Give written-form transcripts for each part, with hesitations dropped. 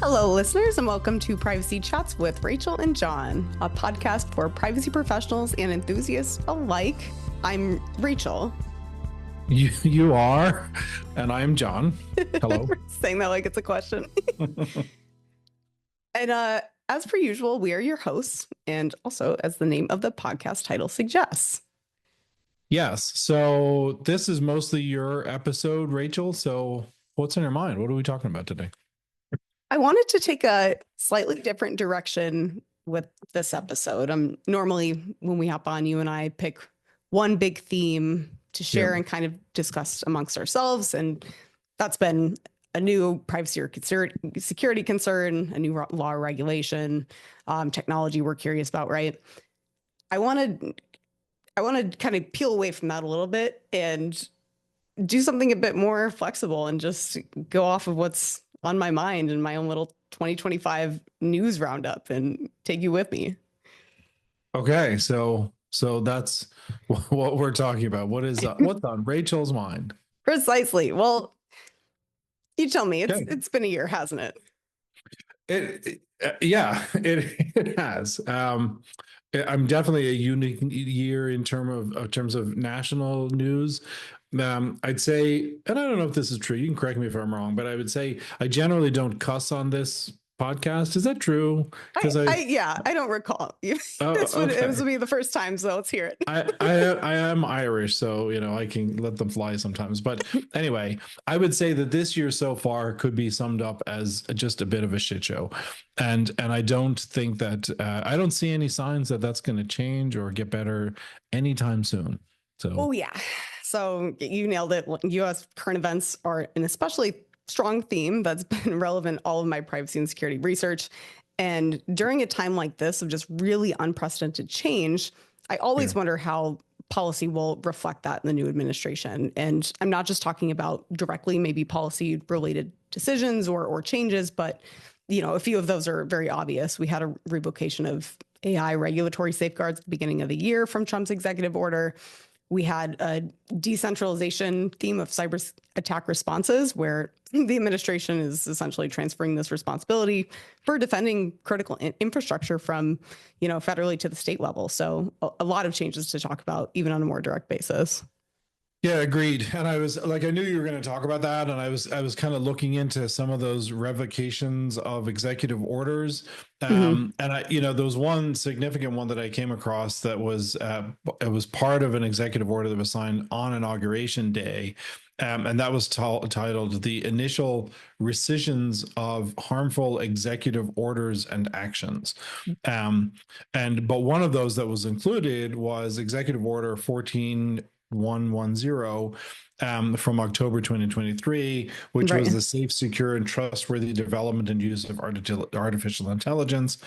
Hello, listeners, and welcome to Privacy Chats with Rachel and John, a podcast for privacy professionals and enthusiasts alike. I'm Rachel. You are, and I'm John. Hello. Saying that like it's a question. And as per usual, we are your hosts, and also as the name of the podcast title suggests. Yes. So this is mostly your episode, Rachel. So what's in your mind? What are we talking about today? I wanted to take a slightly different direction with this episode. Normally when we hop on, you and I pick one big theme to share and kind of discuss amongst ourselves. And that's been a new privacy or security concern, a new law or regulation, technology we're curious about, right? I want to kind of peel away from that a little bit and do something a bit more flexible and just go off of what's on my mind in my own little 2025 news roundup and take you with me. Okay, so that's what we're talking about. What's on Rachel's mind? Precisely. Well, you tell me. It's been a year, hasn't it? It has. I'm definitely a unique year in terms of national news. I'd say, and I don't know if this is true, you can correct me if I'm wrong, but I would say I generally don't cuss on this podcast. Is that true? I don't recall. This would be the first time, so let's hear it. I am Irish, so I can let them fly sometimes. But anyway, I would say that this year so far could be summed up as just a bit of a shit show, and I don't think that I don't see any signs that that's going to change or get better anytime soon. So so you nailed it. U.S. current events are an especially strong theme that's been relevant all of my privacy and security research. And during a time like this of just really unprecedented change, I always wonder how policy will reflect that in the new administration. And I'm not just talking about directly maybe policy related decisions or changes, but a few of those are very obvious. We had a revocation of AI regulatory safeguards at the beginning of the year from Trump's executive order. We had a decentralization theme of cyber attack responses, where the administration is essentially transferring this responsibility for defending critical infrastructure from, federally to the state level. So a lot of changes to talk about, even on a more direct basis. Yeah, agreed. And I was like, I knew you were going to talk about that. And I was kind of looking into some of those revocations of executive orders. And there was one significant one that I came across that was, it was part of an executive order that was signed on Inauguration Day. And that was titled The Initial Rescissions of Harmful Executive Orders and Actions. But one of those that was included was Executive Order 14110 from October 2023, which was the safe, secure, and trustworthy development and use of artificial intelligence.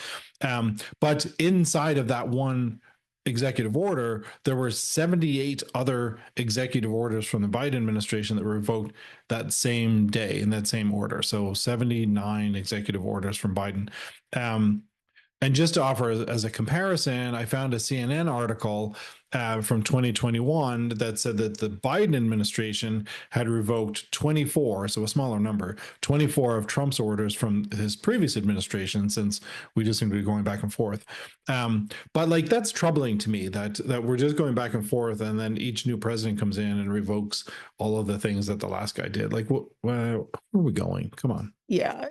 But inside of that one executive order, there were 78 other executive orders from the Biden administration that were revoked that same day in that same order. So 79 executive orders from Biden. And just to offer as a comparison, I found a CNN article from 2021 that said that the Biden administration had revoked 24, so a smaller number, 24 of Trump's orders from his previous administration, since we just seem to be going back and forth. But like, that's troubling to me that we're just going back and forth, and then each new president comes in and revokes all of the things that the last guy did. Like, where are we going? Come on. Yeah.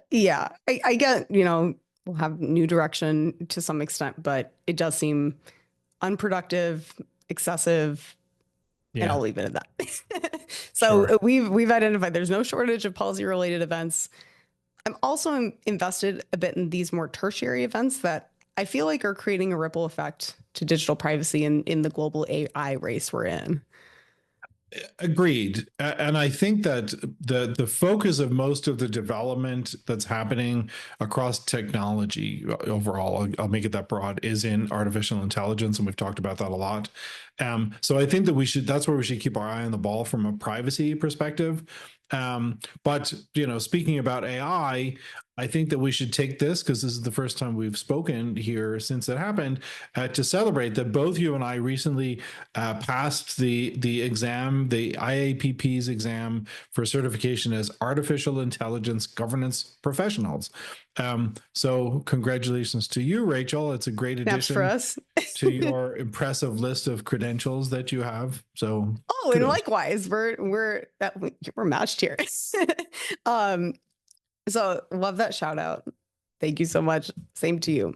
I get, we'll have new direction to some extent, but it does seem unproductive, excessive, and I'll leave it at that. So we've identified there's no shortage of policy-related events. I'm also invested a bit in these more tertiary events that I feel like are creating a ripple effect to digital privacy in the global AI race we're in. Agreed. And I think that the focus of most of the development that's happening across technology overall, I'll make it that broad, is in artificial intelligence. And we've talked about that a lot. So I think that that's where we should keep our eye on the ball from a privacy perspective. But, speaking about AI, I think that we should take this, because this is the first time we've spoken here since it happened, to celebrate that both you and I recently passed the exam, the IAPP's exam for certification as artificial intelligence governance professionals. So congratulations to you, Rachel. It's a great Snaps for addition us. to your impressive list of credentials that you have. So Oh, and kudos. likewise, we're matched here. um, so love that shout out. Thank you so much. Same to you.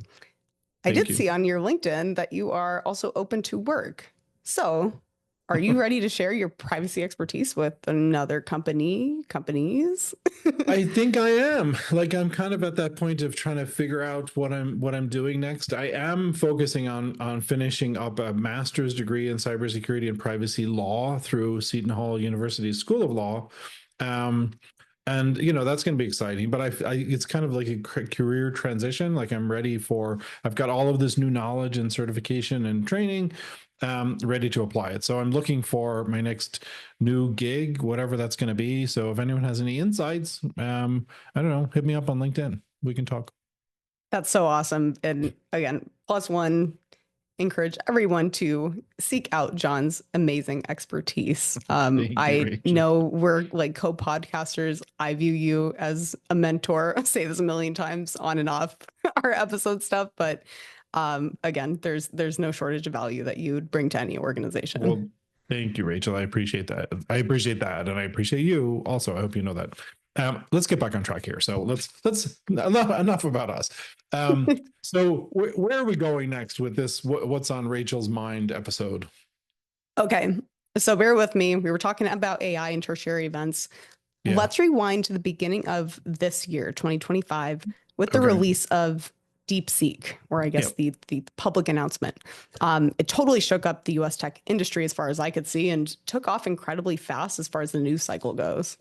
I Thank did you. see on your LinkedIn that you are also open to work. So, are you ready to share your privacy expertise with another companies? I think I am. Like I'm kind of at that point of trying to figure out what I'm doing next. I am focusing on finishing up a master's degree in cybersecurity and privacy law through Seton Hall University School of Law. Um, and that's going to be exciting, but it's kind of like a career transition. Like I've got all of this new knowledge and certification and training, ready to apply it. So I'm looking for my next new gig, whatever that's going to be. So if anyone has any insights, I don't know, hit me up on LinkedIn. We can talk. That's so awesome. And again, plus one, encourage everyone to seek out John's amazing expertise. Thank you, I Rachel. know we're like co-podcasters. I view you as a mentor. I say this a million times on and off our episode stuff, but again, there's no shortage of value that you would bring to any organization. Well, thank you, Rachel. I appreciate that. I appreciate that, and I appreciate you also. I hope you know that. Let's get back on track here. So let's enough about us. So where are we going next with this? What's on Rachel's mind episode? Okay, so bear with me. We were talking about AI and tertiary events. Yeah. Let's rewind to the beginning of this year, 2025, with the Okay. release of DeepSeek, or I guess Yep. the public announcement. It totally shook up the US tech industry as far as I could see and took off incredibly fast as far as the news cycle goes.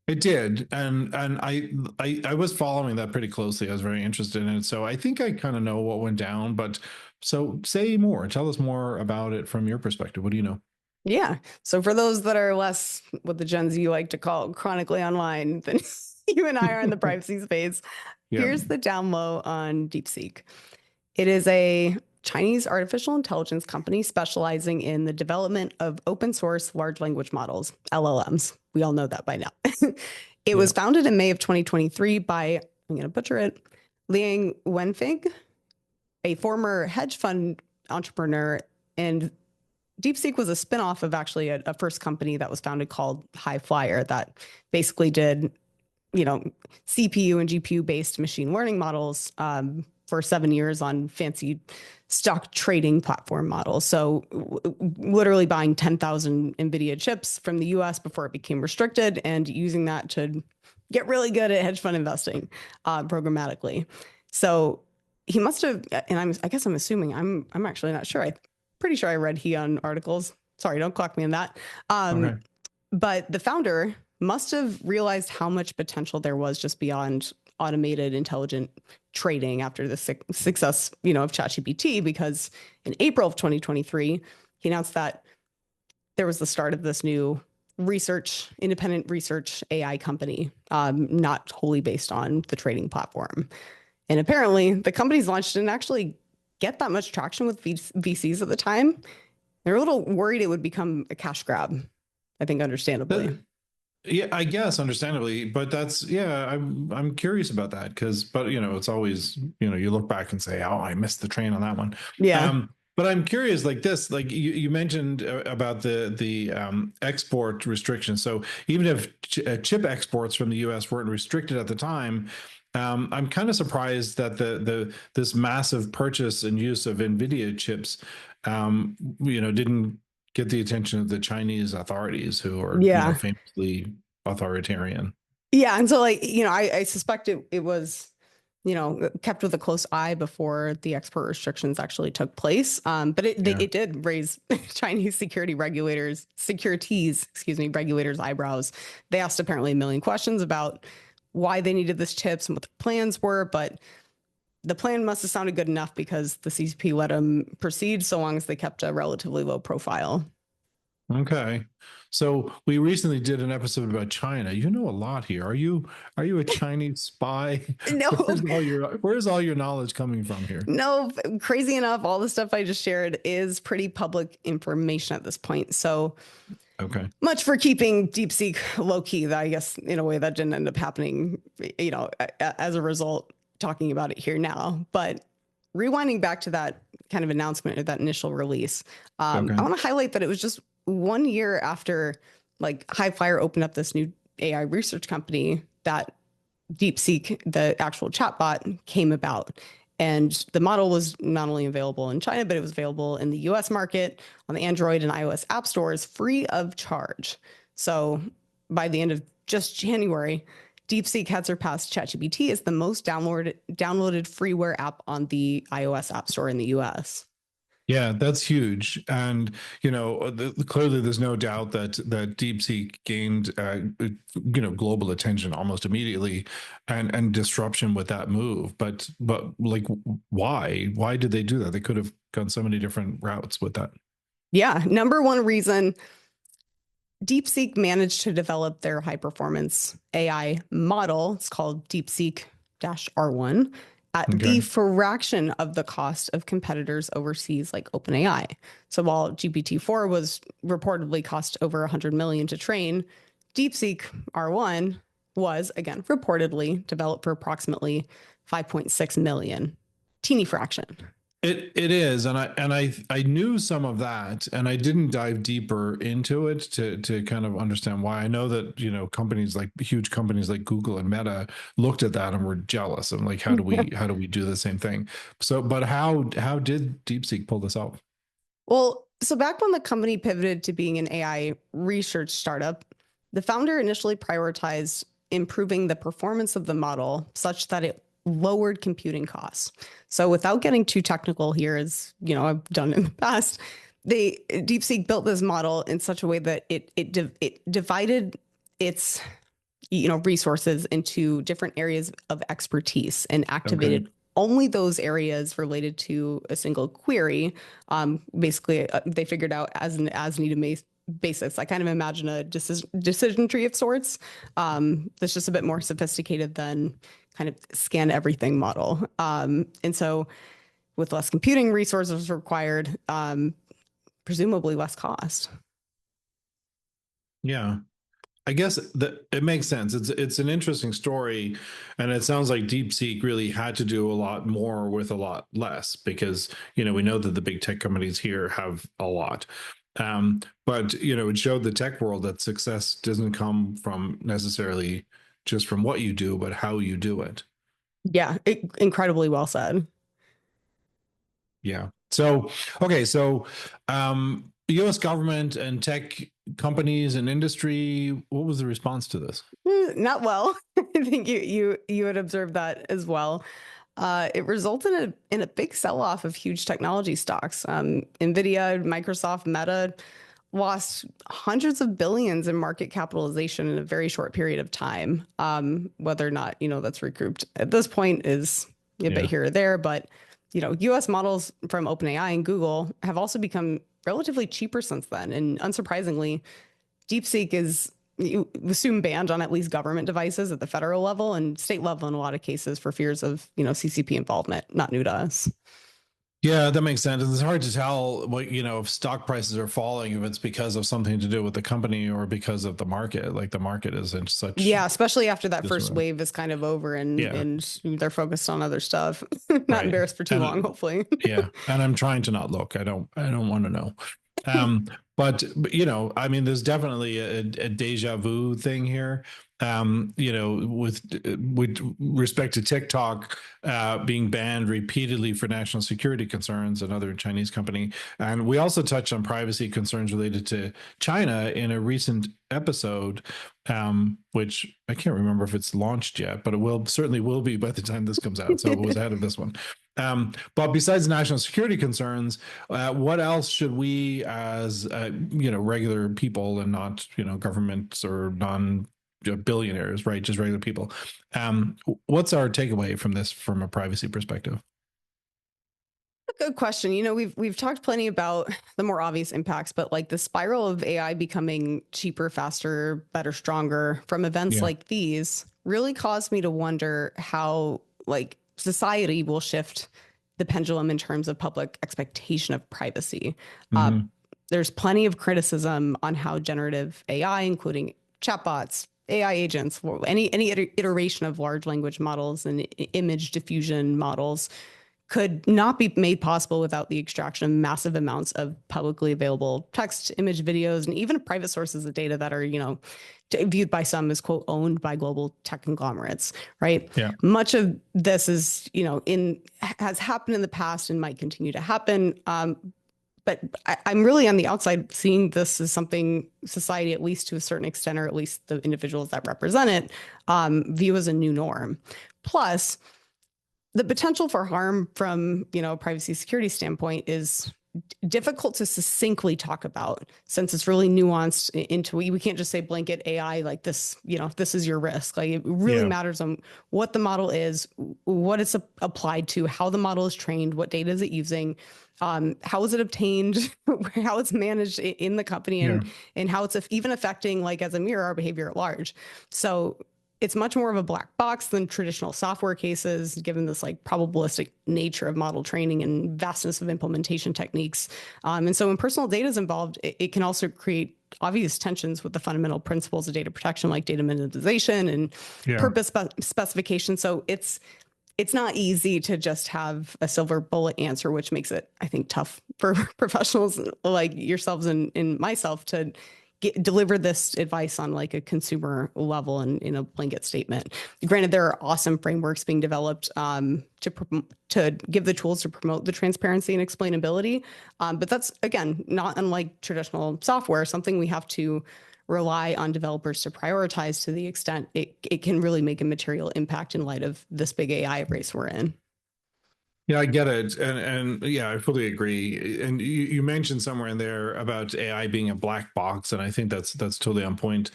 It did, and I was following that pretty closely. I was very interested in it, so I think I kind of know what went down. But so say more. Tell us more about it from your perspective. What do you know? Yeah. So for those that are less what the Gen Z like to call chronically online than you and I are in the privacy space, Yeah. here's the down low on DeepSeek. It is a Chinese artificial intelligence company specializing in the development of open source large language models, LLMs. We all know that by now. It was founded in May of 2023 by, I'm going to butcher it, Liang Wenfeng, a former hedge fund entrepreneur. And DeepSeek was a spinoff of actually a first company that was founded called High Flyer that basically did, CPU and GPU based machine learning models for 7 years on fancy stock trading platform models. So literally buying 10,000 NVIDIA chips from the US before it became restricted and using that to get really good at hedge fund investing programmatically. So he must have, and I guess I'm assuming, I'm actually not sure. I'm pretty sure I read he on articles. Sorry, don't clock me on that. Okay. But the founder must have realized how much potential there was just beyond automated intelligent trading after the success, of ChatGPT, because in April of 2023, he announced that there was the start of this new independent research AI company, not wholly based on the trading platform. And apparently the company's launched didn't actually get that much traction with VCs at the time. They're a little worried it would become a cash grab, I think, understandably. Yeah, I guess understandably, but I'm curious about that but it's always, you look back and say, oh, I missed the train on that one. Yeah. But I'm curious, like this, like you mentioned about the export restrictions. So even if chip exports from the U.S. weren't restricted at the time, I'm kind of surprised that this massive purchase and use of NVIDIA chips, didn't get the attention of the Chinese authorities, who are, Yeah. famously authoritarian. Yeah. And so I suspect it was, kept with a close eye before the export restrictions actually took place. But it did raise Chinese securities, regulators' eyebrows. They asked apparently a million questions about why they needed this chips and what the plans were, but the plan must have sounded good enough because the CCP let them proceed so long as they kept a relatively low profile. Okay. So we recently did an episode about China. You know a lot here. Are you a Chinese spy? No. Where's all your knowledge coming from here? No, crazy enough, all the stuff I just shared is pretty public information at this point. So Okay. Much for keeping DeepSeek low key, that I guess in a way that didn't end up happening, as a result, talking about it here now. But rewinding back to that kind of announcement or that initial release, Okay. I want to highlight that it was just 1 year after like Highflyer opened up this new AI research company that DeepSeek, the actual chatbot, came about. And the model was not only available in China, but it was available in the US market on the Android and iOS app stores free of charge. So by the end of just January, DeepSeek had surpassed ChatGPT as the most downloaded freeware app on the iOS app store in the US. Yeah, that's huge, and clearly, there's no doubt that DeepSeek gained global attention almost immediately, and disruption with that move. But like, why did they do that? They could have gone so many different routes with that. Yeah, number one reason, DeepSeek managed to develop their high performance AI model. It's called DeepSeek R1 at Okay. the fraction of the cost of competitors overseas like OpenAI. So while GPT-4 was reportedly cost over 100 million to train, DeepSeek R1 was again reportedly developed for approximately 5.6 million. Teeny fraction. It is, and I knew some of that, and I didn't dive deeper into it to kind of understand why. I know that companies like huge companies like Google and Meta looked at that and were jealous, and like, how do we do the same thing? So, but how did DeepSeek pull this off? Well, so back when the company pivoted to being an AI research startup, the founder initially prioritized improving the performance of the model such that it lowered computing costs. So without getting too technical here, as I've done in the past, DeepSeek built this model in such a way that it divided its resources into different areas of expertise and Okay. activated only those areas related to a single query. Basically, they figured out as an as needed basis. I kind of imagine a decision tree of sorts that's just a bit more sophisticated than kind of scan everything model. And so with less computing resources required, presumably less cost. Yeah. I guess that it makes sense. It's an interesting story, and it sounds like DeepSeek really had to do a lot more with a lot less because we know that the big tech companies here have a lot, but it showed the tech world that success doesn't come from necessarily just from what you do, but how you do it. Yeah, incredibly well said. Yeah. So okay, so the U.S. government and tech companies and industry, what was the response to this? Not well. I think you would observe that as well. It resulted in a big sell off of huge technology stocks. Nvidia, Microsoft, Meta lost hundreds of billions in market capitalization in a very short period of time. Whether or not that's recouped at this point is a bit Yeah. here or there, but U.S. models from OpenAI and Google have also become relatively cheaper since then, and unsurprisingly, DeepSeek is you assume banned on at least government devices at the federal level and state level in a lot of cases for fears of CCP involvement. Not new to us. Yeah, that makes sense. It's hard to tell what, if stock prices are falling, if it's because of something to do with the company or because of the market. Like the market is in such Yeah, especially after that first disarray. wave is kind of over and Yeah, and they're focused on other stuff. Not right. embarrassed for too long, And hopefully. yeah, and I'm trying to not look. I don't want to know. But I mean, there's definitely a deja vu thing here. With respect to TikTok being banned repeatedly for national security concerns, another Chinese company, and we also touched on privacy concerns related to China in a recent episode, which I can't remember if it's launched yet, but it certainly will be by the time this comes out. So it was ahead of this one. But besides national security concerns, what else should we, as regular people and not governments or non billionaires, right? Just regular people. What's our takeaway from this from a privacy perspective? Good question. We've talked plenty about the more obvious impacts, but like the spiral of AI becoming cheaper, faster, better, stronger from events Yeah. like these really caused me to wonder how like society will shift the pendulum in terms of public expectation of privacy. Uh, Hmm. There's plenty of criticism on how generative AI, including chatbots, AI agents, any iteration of large language models and image diffusion models could not be made possible without the extraction of massive amounts of publicly available text, image, videos, and even private sources of data that are, viewed by some as quote owned by global tech conglomerates, right? Yeah. Much of this is, has happened in the past and might continue to happen. But I'm really on the outside seeing this as something society, at least to a certain extent, or at least the individuals that represent it, view as a new norm. Plus, the potential for harm from, a privacy security standpoint is difficult to succinctly talk about since it's really nuanced into, we can't just say blanket AI like this, this is your risk. Like it really matters on what the model is, what it's applied to, how the model is trained, what data is it using, how is it obtained, how it's managed in the company, and how it's even affecting, like as a mirror, our behavior at large. So it's much more of a black box than traditional software cases, given this like probabilistic nature of model training and vastness of implementation techniques. And so when personal data is involved, it can also create obvious tensions with the fundamental principles of data protection, like data minimization and purpose specification. So it's not easy to just have a silver bullet answer, which makes it, I think, tough for professionals like yourselves and myself to deliver this advice on like a consumer level and in a blanket statement. Granted, there are awesome frameworks being developed to give the tools to promote the transparency and explainability. But that's, again, not unlike traditional software, something we have to rely on developers to prioritize to the extent it can really make a material impact in light of this big AI race we're in. Yeah, I get it. And yeah, I fully agree. And you mentioned somewhere in there about AI being a black box, and I think that's totally on point.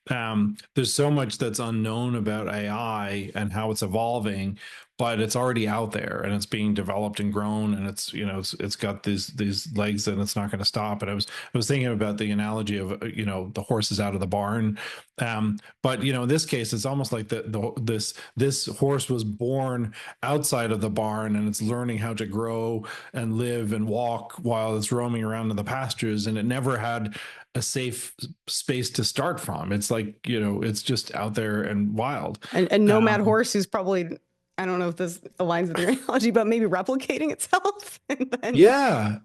There's so much that's unknown about AI and how it's evolving, but it's already out there and it's being developed and grown, and it's got these legs and it's not going to stop. And I was thinking about the analogy of the horse is out of the barn, but in this case it's almost like this horse was born outside of the barn and it's learning how to grow and live and walk while it's roaming around in the pastures, and it never had a safe space to start from. It's like, it's just out there and wild. And nomad horse who's probably, I don't know if this aligns with your analogy, but maybe replicating itself and then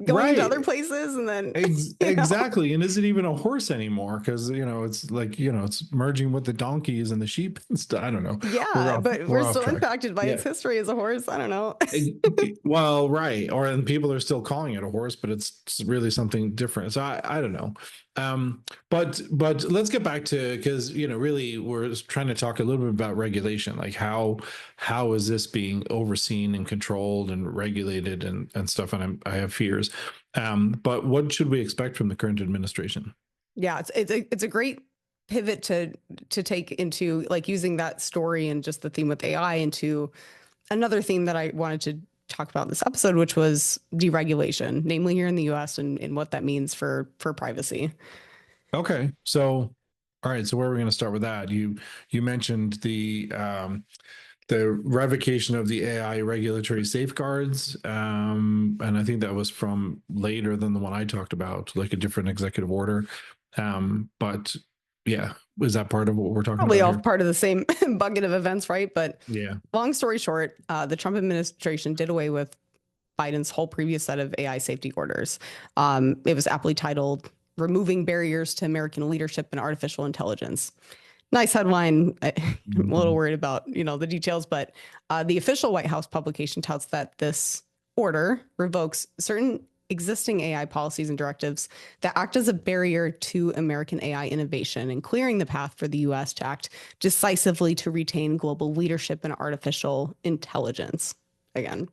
going to other places and then exactly. And is it even a horse anymore? Because it's like it's merging with the donkeys and the sheep and stuff. I don't know. Yeah, but we're still impacted by its history as a horse. I don't know. Well, right. And people are still calling it a horse, but it's really something different. So I don't know. But let's get back to, because really we're trying to talk a little bit about regulation, like how is this being overseen and controlled and regulated and stuff, and I have fears. But what should we expect from the current administration? Yeah, it's a great pivot to take into like using that story and just the theme with AI into another theme that I wanted to talk about in this episode, which was deregulation, namely here in the US and what that means for privacy. Okay. So, all right. So where are we going to start with that? You mentioned the revocation of the AI regulatory safeguards. And I think that was from later than the one I talked about, like a different executive order. But yeah, is that part of what we're talking Probably about? Probably all part of the same bucket of events, right? But yeah, long story short, the Trump administration did away with Biden's whole previous set of AI safety orders. It was aptly titled "Removing Barriers to American Leadership in Artificial Intelligence." Nice headline. I'm a little worried about the details, but the official White House publication touts that this order revokes certain existing AI policies and directives that act as a barrier to American AI innovation and clearing the path for the U.S. to act decisively to retain global leadership in artificial intelligence. Again,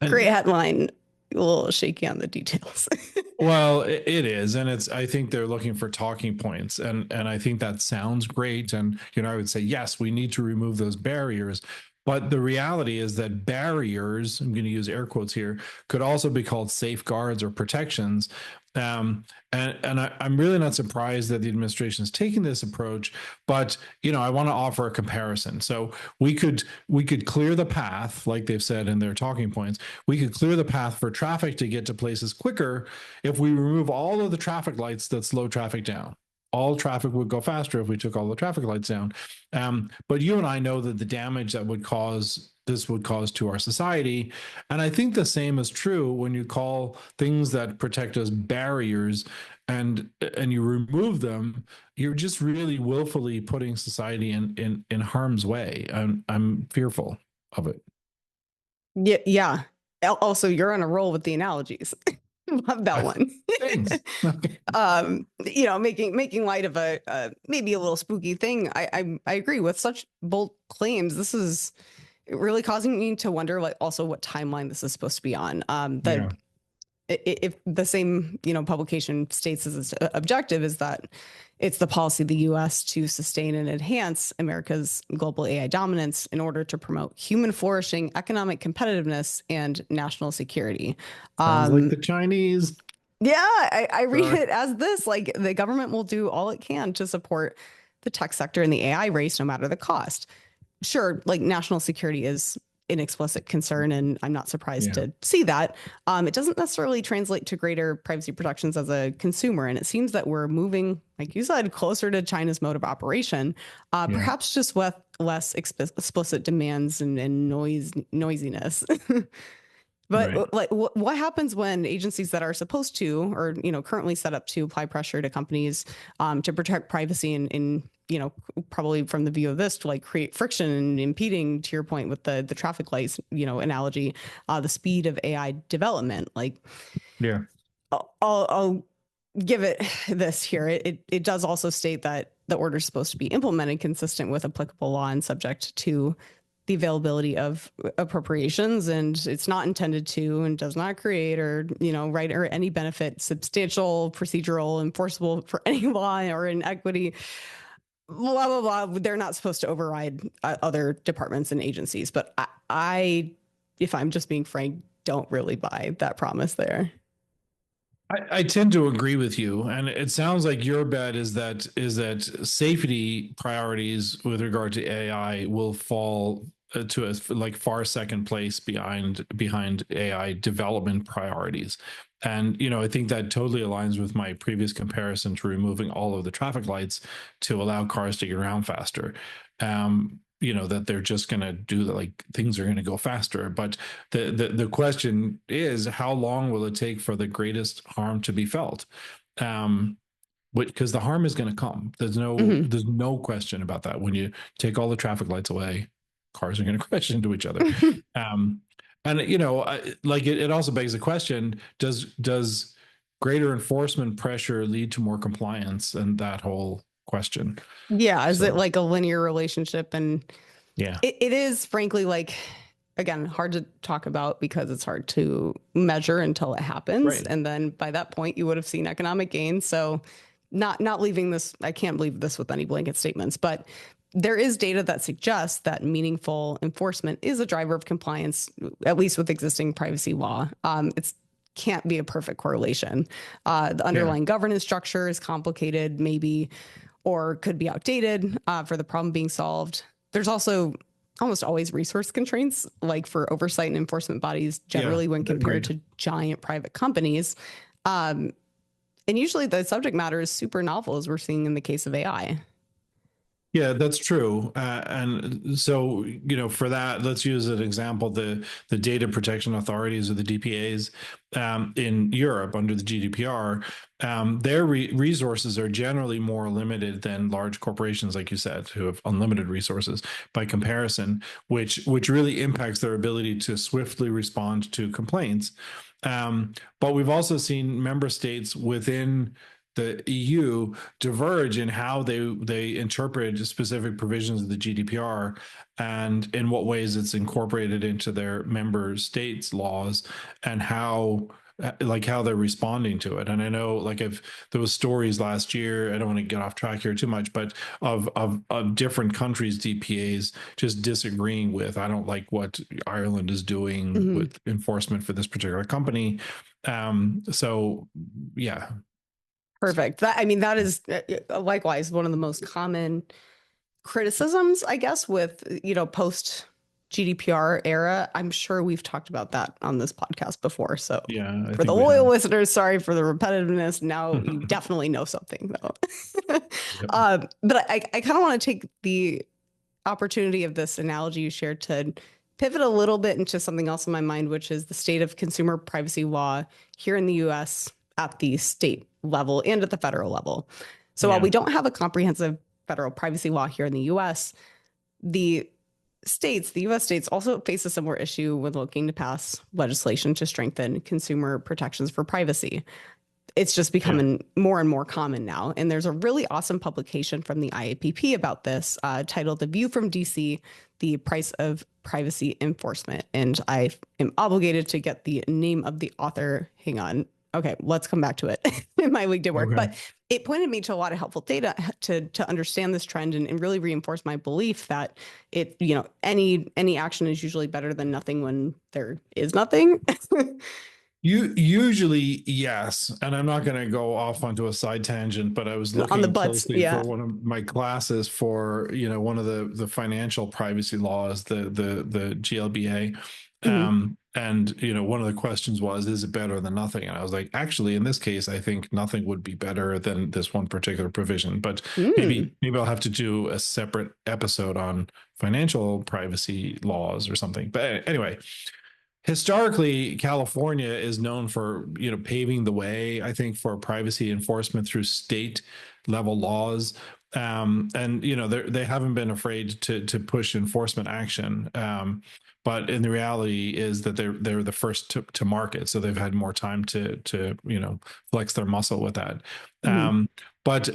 great headline. A little shaky on the details. Well, it is, and I think they're looking for talking points, and I think that sounds great. And I would say yes, we need to remove those barriers. But the reality is that barriers, I'm going to use air quotes here, could also be called safeguards or protections. I'm really not surprised that the administration is taking this approach, but I want to offer a comparison. So we could clear the path, like they've said in their talking points. We could clear the path for traffic to get to places quicker if we remove all of the traffic lights that slow traffic down. All traffic would go faster if we took all the traffic lights down. But you and I know that the damage that this would cause to our society. And I think the same is true when you call things that protect us barriers and you remove them. You're just really willfully putting society in harm's way. I'm fearful of it. Yeah, yeah. Also, you're on a roll with the analogies. Love that one. Thanks. Making light of a maybe a little spooky thing. I agree with such bold claims. This is really causing me to wonder, like, also what timeline this is supposed to be on. Yeah. If the same publication states as its objective is that it's the policy of the U.S. to sustain and enhance America's global AI dominance in order to promote human flourishing, economic competitiveness, and national security. Sounds like the Chinese. Yeah, I read it as this, like, the government will do all it can to support the tech sector and the AI race, no matter the cost. Sure, like, national security is an explicit concern, and I'm not surprised to see that. It doesn't necessarily translate to greater privacy protections as a consumer, and it seems that we're moving, like you said, closer to China's mode of operation, perhaps just with less explicit demands and noisiness. But like, what happens when agencies that are supposed to, or currently set up to apply pressure to companies to protect privacy and probably from the view of this to, like, create friction and impeding, to your point with the traffic lights analogy, the speed of AI development? Like, Yeah. I'll give it this here. It does also state that the order is supposed to be implemented consistent with applicable law and subject to the availability of appropriations, and it's not intended to and does not create or right or any benefit substantial, procedural, enforceable for any law or inequity, blah blah blah. They're not supposed to override other departments and agencies, but I if I'm just being frank, don't really buy that promise there. I tend to agree with you, and it sounds like your bet is that safety priorities with regard to AI will fall to a like far second place behind AI development priorities. And I think that totally aligns with my previous comparison to removing all of the traffic lights to allow cars to get around faster. That they're just going to do that, like, things are going to go faster. But the question is, how long will it take for the greatest harm to be felt? Because the harm is going to come. There's no question about that. When you take all the traffic lights away, cars are going to crash into each other. And it also begs the question: does greater enforcement pressure lead to more compliance? And that whole question. Yeah, is it like a linear relationship? And yeah, it is, frankly, like, again, hard to talk about because it's hard to measure until it happens. Right. And then by that point, you would have seen economic gain. So not leaving this, I can't leave this with any blanket statements, but there is data that suggests that meaningful enforcement is a driver of compliance, at least with existing privacy law. It's can't be a perfect correlation. The underlying governance structure is complicated, maybe, or could be outdated for the problem being solved. There's also almost always resource constraints, like for oversight and enforcement bodies generally when compared to giant private companies. And usually the subject matter is super novel, as we're seeing in the case of AI. Yeah, that's true. And so, for that, let's use an example: the data protection authorities, or the DPAs, in Europe under the GDPR, their resources are generally more limited than large corporations, like you said, who have unlimited resources by comparison, which really impacts their ability to swiftly respond to complaints. But we've also seen member states within the EU diverge in how they interpret specific provisions of the GDPR and in what ways it's incorporated into their member states' laws, and how they're responding to it. And I know, like, if there was stories last year, I don't want to get off track here too much, but of different countries' DPAs just disagreeing with, I don't like what Ireland is doing with enforcement for this particular company. So yeah, Perfect. That, I mean, that is likewise one of the most common criticisms, I guess, with, post GDPR era. I'm sure we've talked about that on this podcast before. So yeah, I for the think we loyal have. listeners, sorry for the repetitiveness. Now you definitely know something, though. Yep. But I kind of want to take the opportunity of this analogy you shared to pivot a little bit into something else in my mind, which is the state of consumer privacy law here in the US at the state level and at the federal level. So while Yeah. we don't have a comprehensive federal privacy law here in the US, the the US states also face a similar issue when looking to pass legislation to strengthen consumer protections for privacy. It's just Yeah. becoming more and more common now. And there's a really awesome publication from the IAPP about this titled The View from DC, The Price of Privacy Enforcement. And I am obligated to get the name of the author. Hang on. Okay, let's come back to it in my week did work. Okay. But it pointed me to a lot of helpful data to understand this trend and really reinforce my belief that any action is usually better than nothing when there is nothing. You usually, yes, and I'm not going to go off onto a side tangent, but I was On the looking butts, closely for yeah. one of my classes for one of the financial privacy laws, the GLBA, Mm-hmm. and one of the questions was, is it better than nothing? And I was like, actually, in this case, I think nothing would be better than this one particular provision. But Mm. maybe I'll have to do a separate episode on financial privacy laws or something. But anyway, historically, California is known for paving the way, I think, for privacy enforcement through state level laws. And they haven't been afraid to push enforcement action. But in the reality is that they're the first to market, so they've had more time to flex their muscle with that. Mhm. But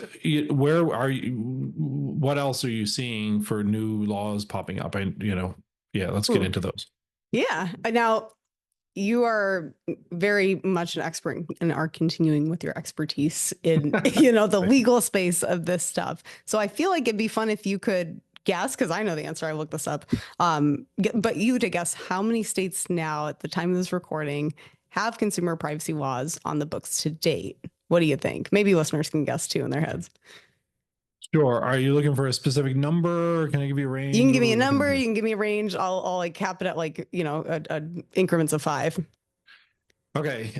where are you? What else are you seeing for new laws popping up? Yeah, let's get Ooh. into those. Yeah. Now, you are very much an expert and are continuing with your expertise in, the legal space of this stuff. So I feel like it'd be fun if you could guess, because I know the answer. I looked this up. But you to guess how many states now at the time of this recording have consumer privacy laws on the books to date. What do you think? Maybe listeners can guess too in their heads. Sure. Are you looking for a specific number? Can I give you a You can range? give What are me a we looking number. for? You can give me a range. I'll like cap it at like, increments of 5. Okay.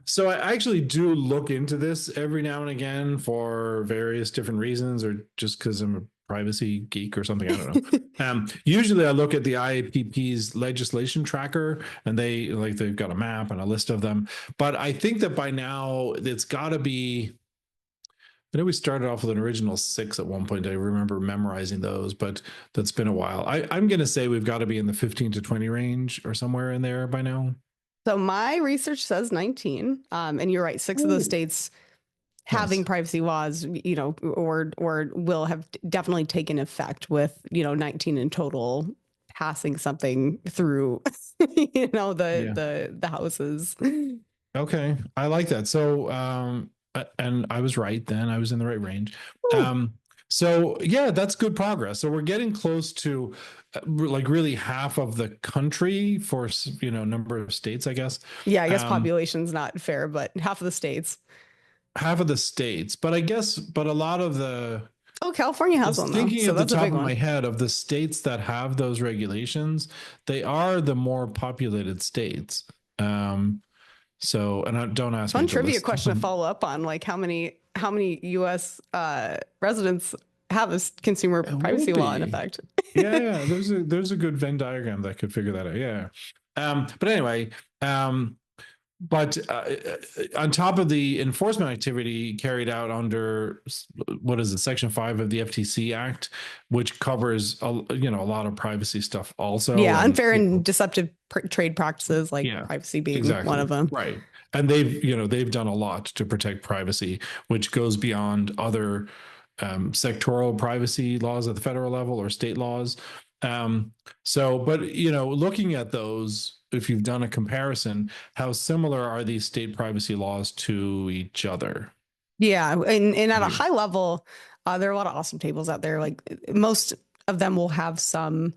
So I actually do look into this every now and again for various different reasons, or just because I'm a privacy geek or something. I don't know. Usually I look at the IAPP's legislation tracker, and they've got a map and a list of them. But I think that by now it's got to be. I know we started off with an original 6 at one point. I remember memorizing those, but that's been a while. I'm going to say we've got to be in the 15 to 20 range or somewhere in there by now. So my research says 19. And you're right, 6 of those Ooh, states having nice. privacy laws, or will have definitely taken effect with, 19 in total passing something through, Yeah. the houses. Okay. I like that. So, and I was right then. I was in the right range. Ooh. Um, so yeah, that's good progress. So we're getting close to like really half of the country for, number of states, I guess. Yeah, I guess Um, population's not fair, but half of the states. half of the states, but but a lot of Oh, California has just one though, thinking so at the that's a top big of my one. head of the states that have those regulations, they are the more populated states. So, and don't ask me Fun to trivia list question to them. follow up on, like how many U.S. Residents have a consumer It privacy would law in be. effect? Yeah. There's a good Venn diagram that could figure that out. Yeah. But anyway, um, but on top of the enforcement activity carried out under what is it, Section 5 of the FTC Act, which covers a lot of privacy stuff also, Yeah, and unfair and deceptive trade practices, like yeah, privacy being one exactly. of them. Right. And they've done a lot to protect privacy, which goes beyond other sectoral privacy laws at the federal level or state laws. Um, so, but looking at those, if you've done a comparison, how similar are these state privacy laws to each other? Yeah, and at a You. high level, there are a lot of awesome tables out there. Like most of them will have some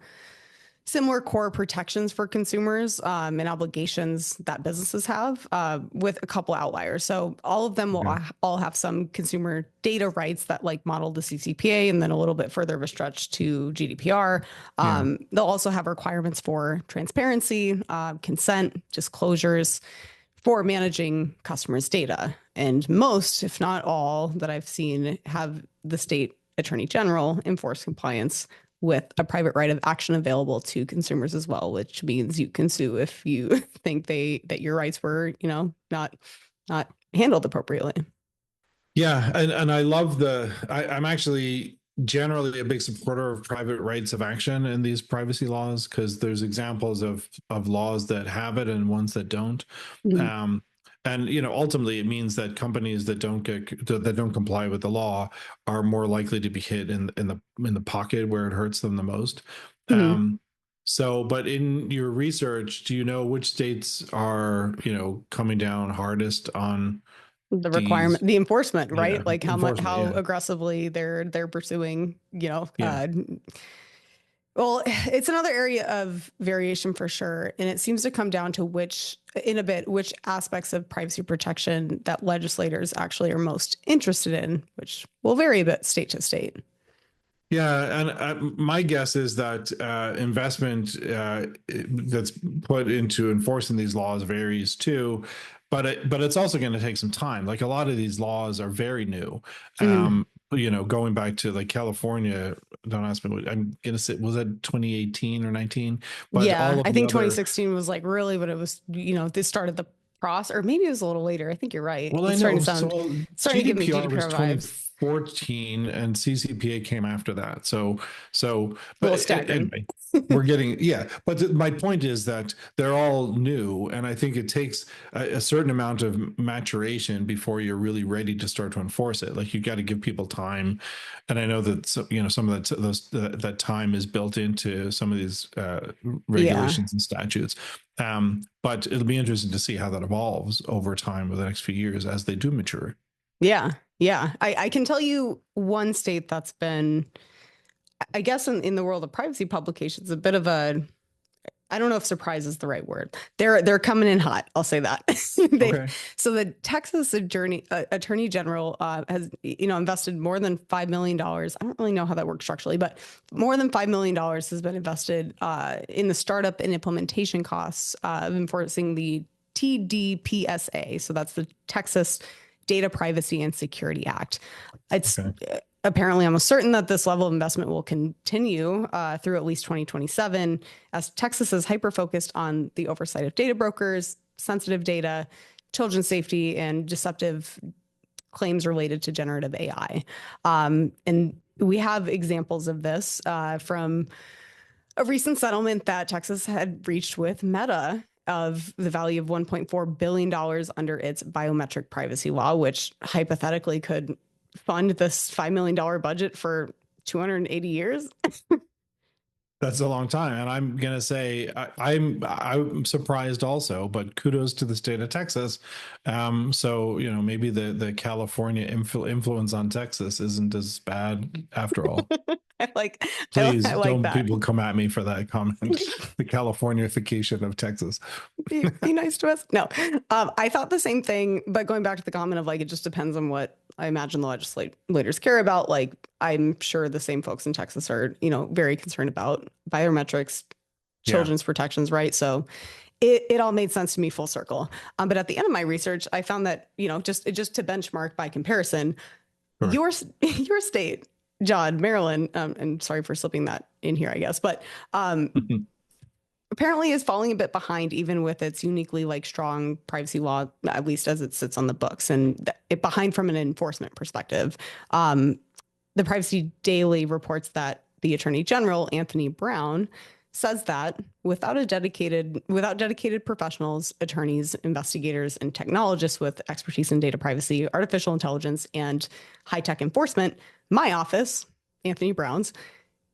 similar core protections for consumers and obligations that businesses have, with a couple outliers. So all of them will Okay. all have some consumer data rights that like model the CCPA, and then a little bit further of a stretch to GDPR. Yeah. They'll also have requirements for transparency, consent, disclosures for managing customers' data. And most, if not all, that I've seen have the state attorney general enforce compliance with a private right of action available to consumers as well, which means you can sue if you think that your rights were, not handled appropriately. Yeah, and I love I'm actually generally a big supporter of private rights of action in these privacy laws because there's examples of laws that have it and ones that don't. Mhm. Um, and ultimately it means that companies that don't comply with the law are more likely to be hit in the pocket where it hurts them the most. Mhm. Um, but in your research, do you know which states are, coming down hardest on The these? requirement, the enforcement, Yeah, right? Like enforcement. how Yeah, aggressively they're pursuing, yeah, well, it's another area of variation for sure. And it seems to come down to which aspects of privacy protection that legislators actually are most interested in, which will vary a bit state to state. yeah. And my guess is that investment that's put into enforcing these laws varies too. But it's also going to take some time. Like a lot of these laws are very new. Mhm. Going back to like California. Don't ask me. I'm gonna say was that 2018 or 19? But Yeah, all of I the think other. 2016 was like really what it was, this started the process, or maybe it was a little later. I think you're right. Well, I It's know. So starting to give me GDPR was GDPR vibes. 2014 and CCPA came after that. A little But staggering. anyway, we're getting, yeah. But my point is that they're all new. And I think it takes a certain amount of maturation before you're really ready to start to enforce it. Like you got to give people time. And I know that, some of that time is built into some of these Yeah. regulations and statutes. But it'll be interesting to see how that evolves over time over the next few years as they do mature. Yeah. Yeah. I can tell you one state that's been, I guess, in the world of privacy publications, a bit of a, I don't know if surprise is the right word. They're coming in hot. I'll say that. they Okay. so the Texas Attorney General has invested more than $5 million. I don't really know how that works structurally, but more than $5 million has been invested in the startup and implementation costs of enforcing the TDPSA. So that's the Texas Data Privacy and Security Act. It's Okay. apparently almost certain that this level of investment will continue through at least 2027, as Texas is hyper focused on the oversight of data brokers, sensitive data, children's safety, and deceptive claims related to generative AI. And we have examples of this from a recent settlement that Texas had reached with Meta of the value of $1.4 billion under its biometric privacy law, which hypothetically could fund this $5 million budget for 280 years. That's a long time. And I'm gonna say I'm surprised also, but kudos to the state of Texas. So maybe the California influence on Texas isn't as bad after all. I like Please I like don't that. people come at me for that comment. The Californification of Texas. Be nice to us. No, I thought the same thing, but going back to the comment of like, it just depends on what I imagine the legislators care about. Like, I'm sure the same folks in Texas are, very concerned about biometrics, Yeah. children's protections, right? So it all made sense to me full circle. But at the end of my research, I found that, just to benchmark by comparison, Sure. your state, John, Maryland, and sorry for slipping that in here, I guess, but apparently is falling a bit behind even with its uniquely like strong privacy law, at least as it sits on the books, and it behind from an enforcement perspective. The Privacy Daily reports that the Attorney General, Anthony Brown, says that without dedicated professionals, attorneys, investigators, and technologists with expertise in data privacy, artificial intelligence, and high-tech enforcement, my office, Anthony Brown's,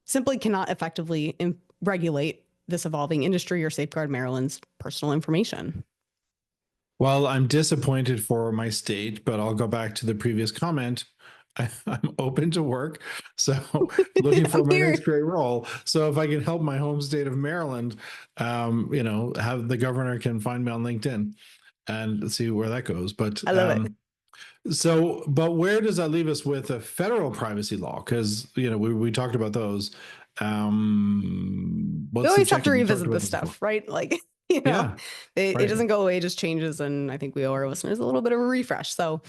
simply cannot effectively regulate this evolving industry or safeguard Maryland's personal information. Well, I'm disappointed for my state, but I'll go back to the previous comment. I'm open to work, so looking I'm for my here. next great role. So if I can help my home state of Maryland, have the governor can find me on LinkedIn and see where that goes. But I love it. but where does that leave us with a federal privacy law? Because we talked about those. We What's the always have to check-in? We talked revisit about this this before. stuff, right? Yeah, it right. doesn't go away, it just changes. And I think we owe our listeners a little bit of a refresh. So,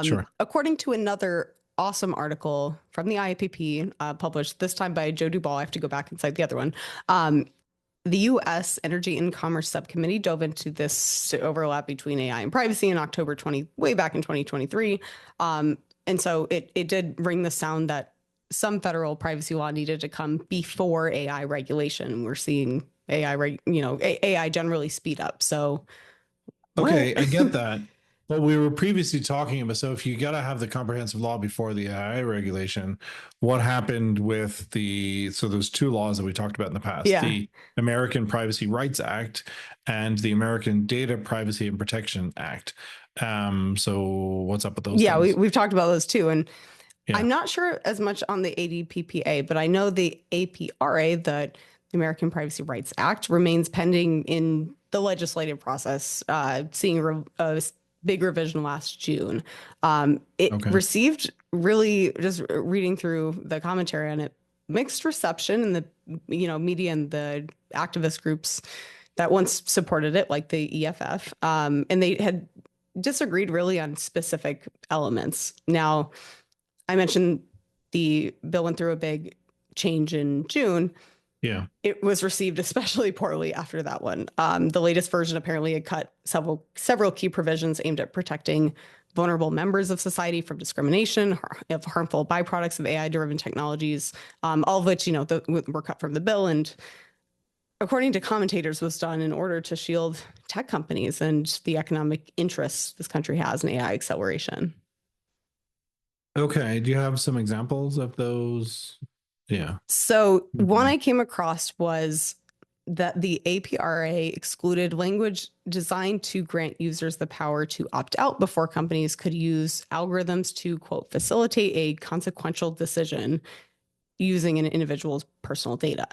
Sure. according to another awesome article from the IAPP, published this time by Joe Dubal, I have to go back and cite the other one. The U.S. Energy and Commerce Subcommittee dove into this overlap between AI and privacy in way back in 2023. And so it did ring the sound that some federal privacy law needed to come before AI regulation. We're seeing AI generally speed up. So what? Okay, I get that. But we were previously talking about, so if you got to have the comprehensive law before the AI regulation, what happened with so there's two laws that we talked about in the past, Yeah. the American Privacy Rights Act and the American Data Privacy and Protection Act. So what's up with those Yeah, things? we've talked about those too. And Yeah. I'm not sure as much on the ADPPA, but I know the APRA, the American Privacy Rights Act, remains pending in the legislative process, seeing a big revision last June. It Okay. received, really, just reading through the commentary on it, mixed reception in the media and the activist groups that once supported it, like the EFF, and they had disagreed really on specific elements. Now, I mentioned the bill went through a big change in June. Yeah. It was received especially poorly after that one. The latest version apparently had cut several key provisions aimed at protecting vulnerable members of society from discrimination, of harmful byproducts of AI-driven technologies, all of which were cut from the bill. And according to commentators, was done in order to shield tech companies and the economic interests this country has in AI acceleration. Okay. Do you have some examples of those? Yeah. So one Mhm. I came across was that the APRA excluded language designed to grant users the power to opt out before companies could use algorithms to, quote, facilitate a consequential decision using an individual's personal data.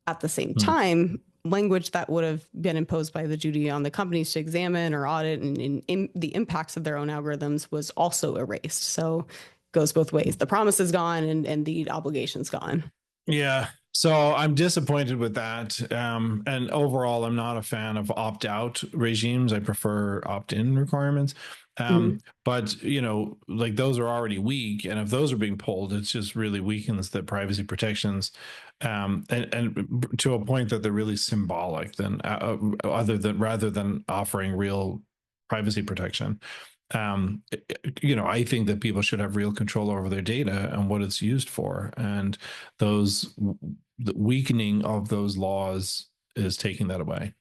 At the same Hmm. time, language that would have been imposed by the duty on the companies to examine or audit and the impacts of their own algorithms was also erased. So it goes both ways. The promise is gone and the obligation's gone. Yeah. So I'm disappointed with that. And overall, I'm not a fan of opt out regimes. I prefer opt in requirements. Mhm. But, like those are already weak. And if those are being pulled, it's just really weakens the privacy protections. And to a point that they're really symbolic than rather than offering real privacy protection. I think that people should have real control over their data and what it's used for. And the weakening of those laws is taking that away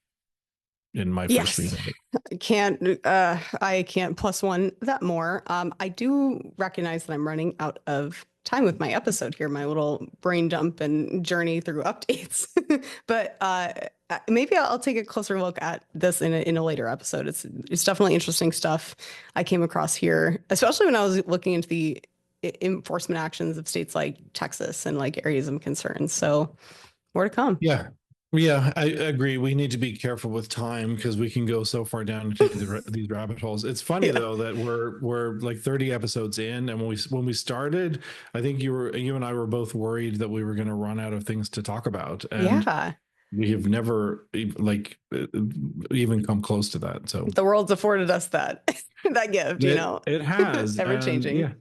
in my first read Yes, of it. I can't plus one that more. I do recognize that I'm running out of time with my episode here, my little brain dump and journey through updates. But maybe I'll take a closer look at this in a later episode. It's definitely interesting stuff I came across here, especially when I was looking into the enforcement actions of states like Texas and like areas of concern. So more to come. Yeah. Yeah, I agree. We need to be careful with time because we can go so far down into these rabbit holes. It's funny Yeah. though that we're like 30 episodes in, and when we started, I think you and I were both worried that we were going to run out of things to talk about, and Yeah. we have never even come close to that. So The world's afforded us that that gift, it has, ever and changing. yeah.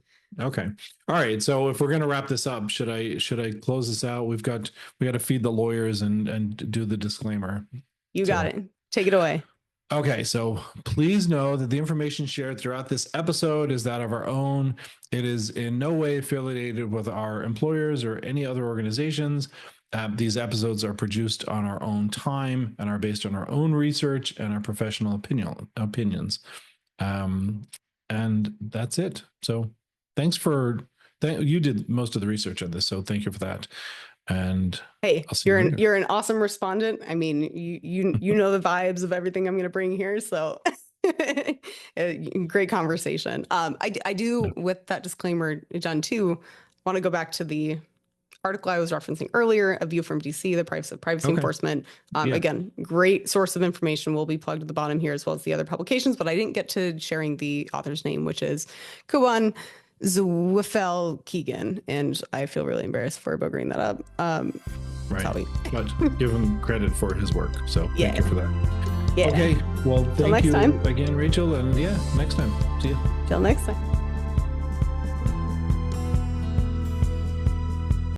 Okay. All right. So if we're gonna wrap this up, should I close this out? We got to feed the lawyers and do the disclaimer. You got So it. Take it away. okay, so please know that the information shared throughout this episode is that of our own. It is in no way affiliated with our employers or any other organizations. These episodes are produced on our own time and are based on our own research and our professional opinions. Um, and that's it. So thanks you did most of the research on this, so thank you for that. And Hey, I'll see you later. you're an awesome respondent. I mean, you know the vibes of everything I'm going to bring here, so Great conversation. I do, with that disclaimer, John, too, want to go back to the article I was referencing earlier, A View from DC, the Price of Privacy Enforcement. Again, great source of information will be plugged at the bottom here, as well as the other publications, but I didn't get to sharing the author's name, which is Kuan Zwifel Keegan, and I feel really embarrassed for bugering that up. Right. But give him credit for his work. So thank you for that. Yeah. Okay. Well, thank you time. again, Rachel. And next time. See you. Till next time.